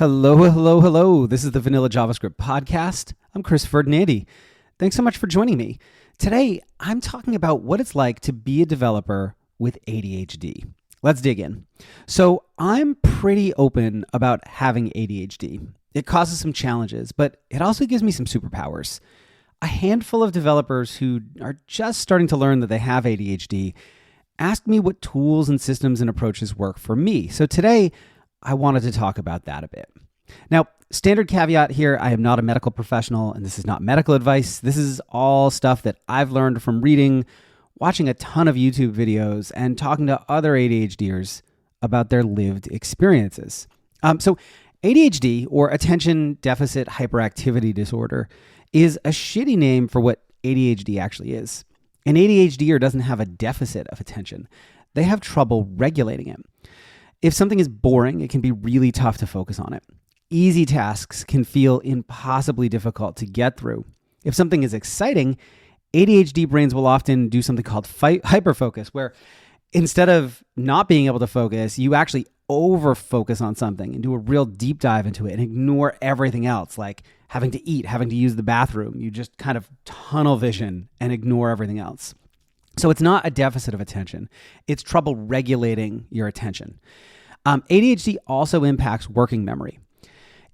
Hello, hello, hello. This is the Vanilla JavaScript Podcast. I'm Chris Ferdinandi. Thanks so much for joining me. Today, I'm talking about what it's like to be a developer with ADHD. Let's dig in. So I'm pretty open about having ADHD. It causes some challenges, but it also gives me some superpowers. A handful of developers who are just starting to learn that they have ADHD asked me what tools and systems and approaches work for me. So today, I wanted to talk about that a bit. Now, standard caveat here, I am not a medical professional and this is not medical advice. This is all stuff that I've learned from reading, watching a ton of YouTube videos, and talking to other ADHDers about their lived experiences. So ADHD, or Attention Deficit Hyperactivity Disorder, is a shitty name for what ADHD actually is. An ADHDer doesn't have a deficit of attention. They have trouble regulating it. If something is boring, it can be really tough to focus on it. Easy tasks can feel impossibly difficult to get through. If something is exciting, ADHD brains will often do something called hyperfocus, where instead of not being able to focus, you actually over-focus on something and do a real deep dive into it and ignore everything else, like having to eat, having to use the bathroom. You just kind of tunnel vision and ignore everything else. So it's not a deficit of attention. It's trouble regulating your attention. ADHD also impacts working memory.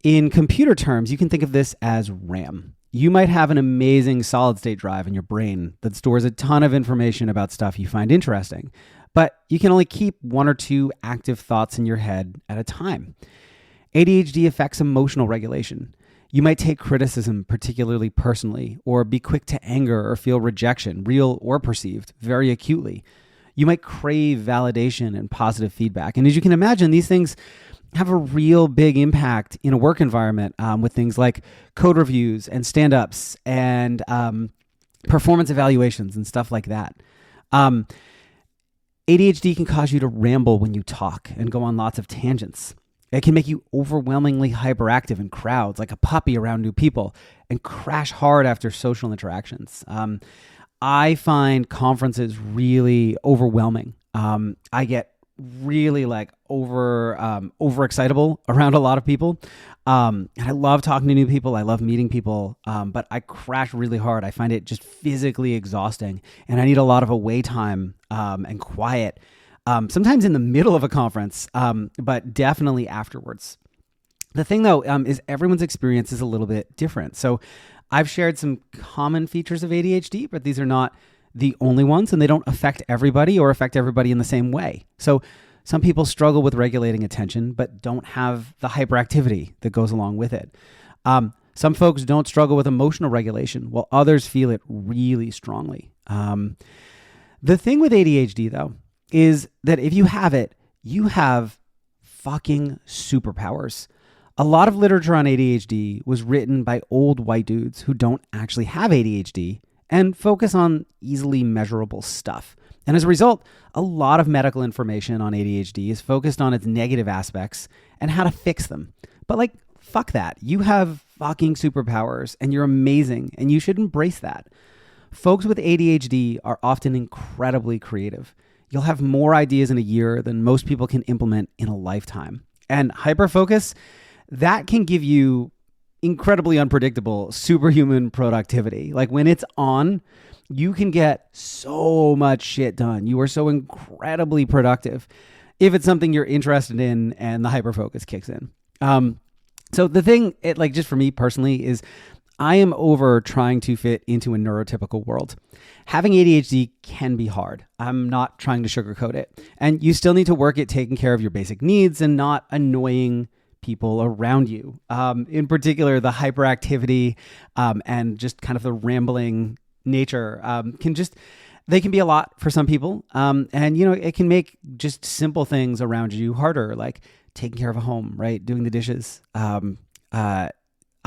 In computer terms, you can think of this as RAM. You might have an amazing solid-state drive in your brain that stores a ton of information about stuff you find interesting, but you can only keep one or two active thoughts in your head at a time. ADHD affects emotional regulation. You might take criticism particularly personally, or be quick to anger or feel rejection, real or perceived, very acutely. You might crave validation and positive feedback. And as you can imagine, these things have a real big impact in a work environment with things like code reviews and stand-ups and performance evaluations and stuff like that. ADHD can cause you to ramble when you talk and go on lots of tangents. It can make you overwhelmingly hyperactive in crowds, like a puppy around new people, and crash hard after social interactions. I find conferences really overwhelming. I get really overexcitable around a lot of people. And I love talking to new people. I love meeting people. But I crash really hard. I find it just physically exhausting. And I need a lot of away time and quiet. Sometimes in the middle of a conference, but definitely afterwards. The thing though, is everyone's experience is a little bit different. So I've shared some common features of ADHD, but these are not the only ones, and they don't affect everybody or affect everybody in the same way. So some people struggle with regulating attention, but don't have the hyperactivity that goes along with it. Some folks don't struggle with emotional regulation, while others feel it really strongly. The thing with ADHD, though, is that if you have it, you have fucking superpowers. A lot of literature on ADHD was written by old white dudes who don't actually have ADHD and focus on easily measurable stuff. And as a result, a lot of medical information on ADHD is focused on its negative aspects and how to fix them. But fuck that. You have fucking superpowers and you're amazing and you should embrace that. Folks with ADHD are often incredibly creative. You'll have more ideas in a year than most people can implement in a lifetime. And hyperfocus, that can give you incredibly unpredictable superhuman productivity. Like when it's on, you can get so much shit done. You are so incredibly productive if it's something you're interested in and the hyperfocus kicks in. So the thing, just for me personally, is I am over trying to fit into a neurotypical world. Having ADHD can be hard. I'm not trying to sugarcoat it. And you still need to work at taking care of your basic needs and not annoying people around you. In particular, the hyperactivity and just kind of the rambling nature they can be a lot for some people. And, it can make just simple things around you harder, like taking care of a home, right? Doing the dishes.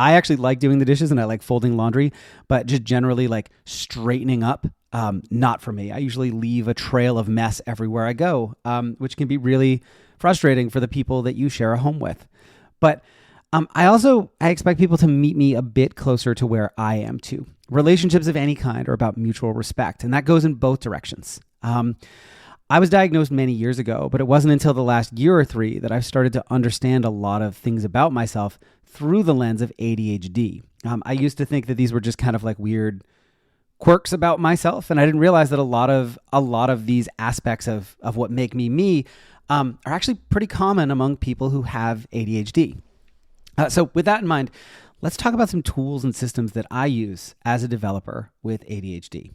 I actually like doing the dishes and I like folding laundry, but just generally straightening up, not for me. I usually leave a trail of mess everywhere I go, which can be really frustrating for the people that you share a home with. But I expect people to meet me a bit closer to where I am too. Relationships of any kind are about mutual respect, and that goes in both directions. I was diagnosed many years ago, but it wasn't until the last year or three that I've started to understand a lot of things about myself through the lens of ADHD. I used to think that these were just kind of like weird quirks about myself, and I didn't realize that a lot of these aspects of what make me are actually pretty common among people who have ADHD. So with that in mind, let's talk about some tools and systems that I use as a developer with ADHD.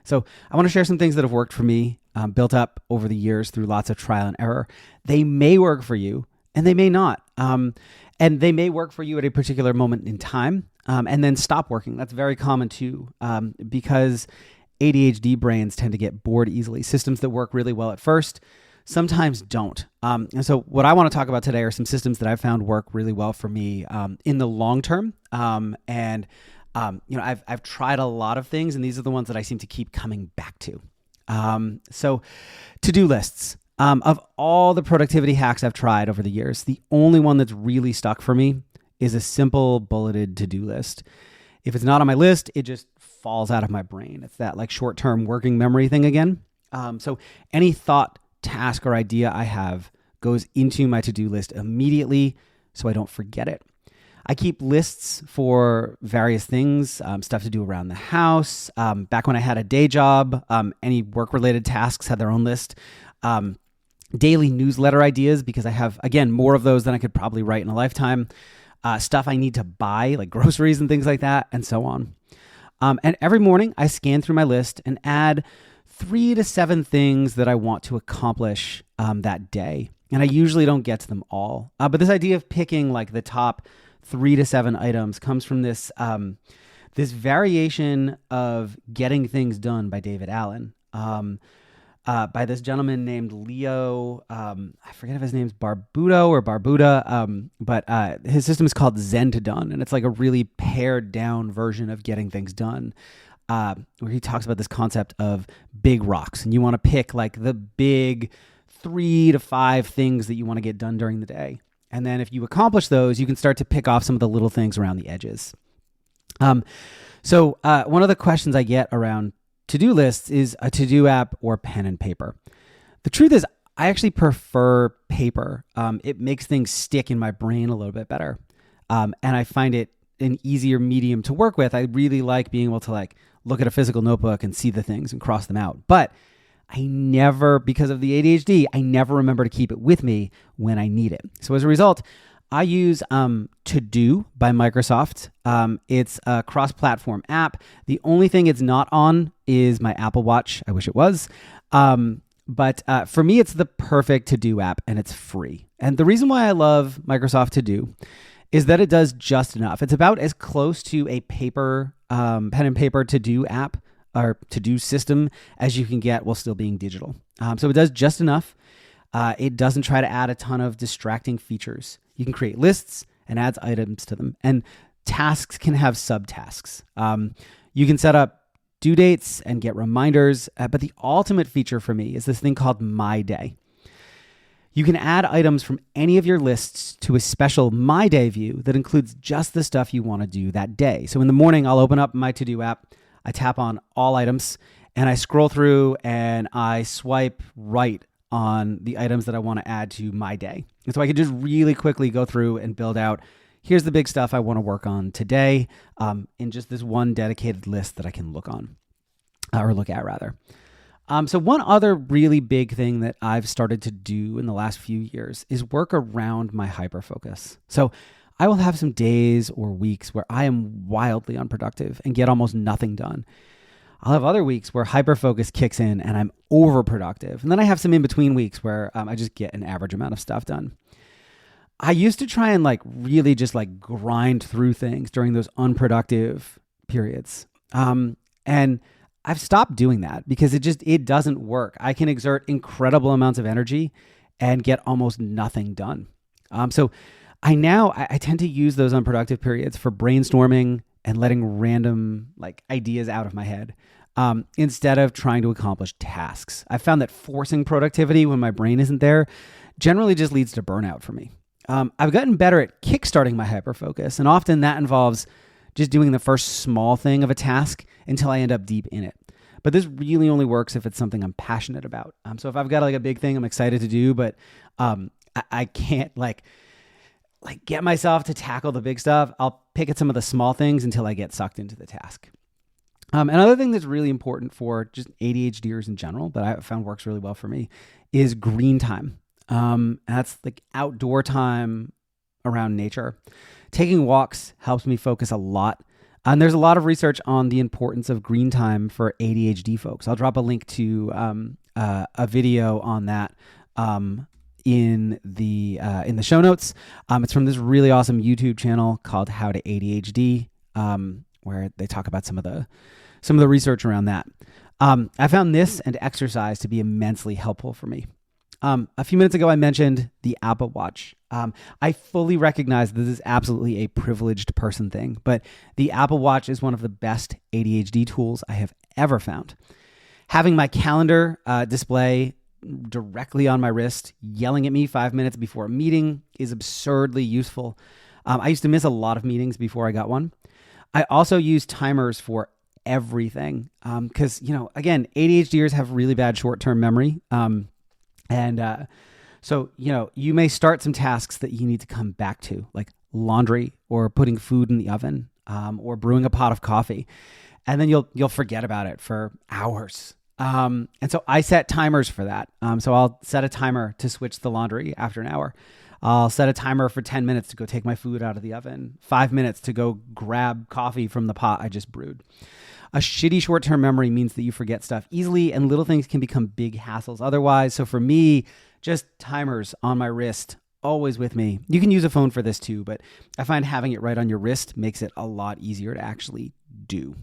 So I want to share some things that have worked for me, built up over the years through lots of trial and error. They may work for you and they may not. And they may work for you at a particular moment in time, and then stop working. That's very common too, because ADHD brains tend to get bored easily. Systems that work really well at first sometimes don't. And so what I want to talk about today are some systems that I've found work really well for me in the long term. I've tried a lot of things, and these are the ones that I seem to keep coming back to. So to-do lists. Of all the productivity hacks I've tried over the years, the only one that's really stuck for me is a simple bulleted to-do list. If it's not on my list, it just falls out of my brain. It's that like short-term working memory thing again. So any thought, task, or idea I have goes into my to-do list immediately so I don't forget it. I keep lists for various things, stuff to do around the house. Back when I had a day job, any work-related tasks had their own list. Daily newsletter ideas, because I have, again, more of those than I could probably write in a lifetime. Stuff I need to buy, like groceries and things like that, and so on. And every morning I scan through my list and add 3 to 7 things that I want to accomplish that day. And I usually don't get to them all. But this idea of picking like the top 3 to 7 items comes from this variation of Getting Things Done by David Allen. By this gentleman named Leo, I forget if his name's Barbuda or Barbuda, but his system is called Zen to Done, and it's like a really pared down version of Getting Things Done, where he talks about this concept of big rocks, and you want to pick like the big 3 to 5 things that you want to get done during the day. And then if you accomplish those, you can start to pick off some of the little things around the edges. So one of the questions I get around to-do lists is a to-do app or pen and paper. The truth is, I actually prefer paper. It makes things stick in my brain a little bit better. And I find it an easier medium to work with. I really like being able to like look at a physical notebook and see the things and cross them out. But I never, because of the ADHD, I never remember to keep it with me when I need it. So as a result, I use To Do by Microsoft. It's a cross-platform app. The only thing it's not on is my Apple Watch. I wish it was. But for me, it's the perfect to-do app, and it's free. And the reason why I love Microsoft To Do is that it does just enough. It's about as close to a paper, pen and paper to-do app or to-do system as you can get while still being digital. So it does just enough. It doesn't try to add a ton of distracting features. You can create lists and adds items to them. And tasks can have subtasks. You can set up due dates and get reminders. But the ultimate feature for me is this thing called My Day. You can add items from any of your lists to a special My Day view that includes just the stuff you want to do that day. So in the morning, I'll open up my to-do app. I tap on all items and I scroll through and I swipe right on the items that I want to add to my day. And so I can just really quickly go through and build out, here's the big stuff I want to work on today, in just this one dedicated list that I can look on, or look at rather. So one other really big thing that I've started to do in the last few years is work around my hyperfocus. So I will have some days or weeks where I am wildly unproductive and get almost nothing done. I'll have other weeks where hyperfocus kicks in and I'm overproductive. And then I have some in-between weeks where I just get an average amount of stuff done. I used to try and like really just like grind through things during those unproductive periods. And I've stopped doing that because it doesn't work. I can exert incredible amounts of energy and get almost nothing done. So I tend to use those unproductive periods for brainstorming and letting random like ideas out of my head instead of trying to accomplish tasks. I found that forcing productivity when my brain isn't there generally just leads to burnout for me. I've gotten better at kickstarting my hyperfocus, and often that involves just doing the first small thing of a task until I end up deep in it. but this really only works if it's something I'm passionate about. So if I've got like a big thing I'm excited to do, but I can't like get myself to tackle the big stuff, I'll pick at some of the small things until I get sucked into the task. Another thing that's really important for just ADHDers in general that I found works really well for me is green time. That's like outdoor time around nature. Taking walks helps me focus a lot. And there's a lot of research on the importance of green time for ADHD folks. I'll drop a link to a video on that in the show notes. It's from this really awesome YouTube channel called How to ADHD, where they talk about some of the research around that. I found this and exercise to be immensely helpful for me. A few minutes ago, I mentioned the Apple Watch. I fully recognize this is absolutely a privileged person thing, but the Apple Watch is one of the best ADHD tools I have ever found. Having my calendar display directly on my wrist, yelling at me 5 minutes before a meeting is absurdly useful. I used to miss a lot of meetings before I got one. I also use timers for everything because, again, ADHDers have really bad short-term memory. So, you may start some tasks that you need to come back to, like laundry or putting food in the oven, or brewing a pot of coffee. And then you'll forget about it for hours. And so I set timers for that. So I'll set a timer to switch the laundry after an hour. I'll set a timer for 10 minutes to go take my food out of the oven, 5 minutes to go grab coffee from the pot I just brewed. A shitty short-term memory means that you forget stuff easily and little things can become big hassles otherwise. So for me, just timers on my wrist, always with me. You can use a phone for this too, but I find having it right on your wrist makes it a lot easier to actually do.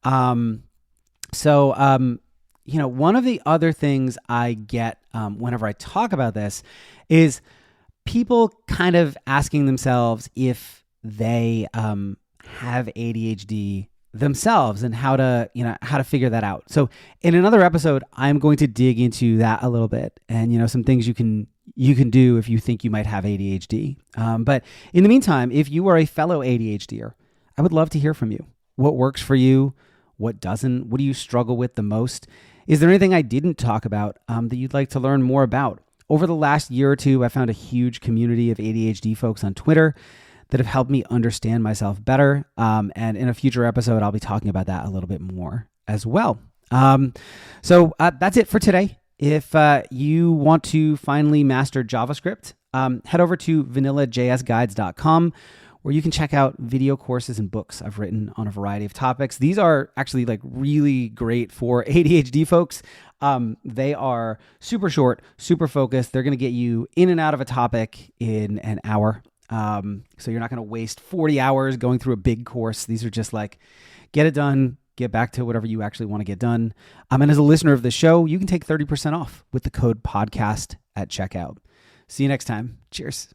One of the other things I get whenever I talk about this is people kind of asking themselves if they have ADHD themselves and how to figure that out. So in another episode, I'm going to dig into that a little bit and, some things you can do if you think you might have ADHD. But in the meantime, if you are a fellow ADHDer, I would love to hear from you. What works for you? What doesn't? What do you struggle with the most? Is there anything I didn't talk about that you'd like to learn more about? Over the last year or two, I found a huge community of ADHD folks on Twitter that have helped me understand myself better. And in a future episode, I'll be talking about that a little bit more as well. So that's it for today. If you want to finally master JavaScript, head over to vanillajsguides.com, where you can check out video courses and books I've written on a variety of topics. These are actually really great for ADHD folks. They are super short, super focused. They're going to get you in and out of a topic in an hour. So you're not going to waste 40 hours going through a big course. These are just get it done, get back to whatever you actually want to get done. And as a listener of the show, you can take 30% off with the code podcast at checkout. See you next time. Cheers.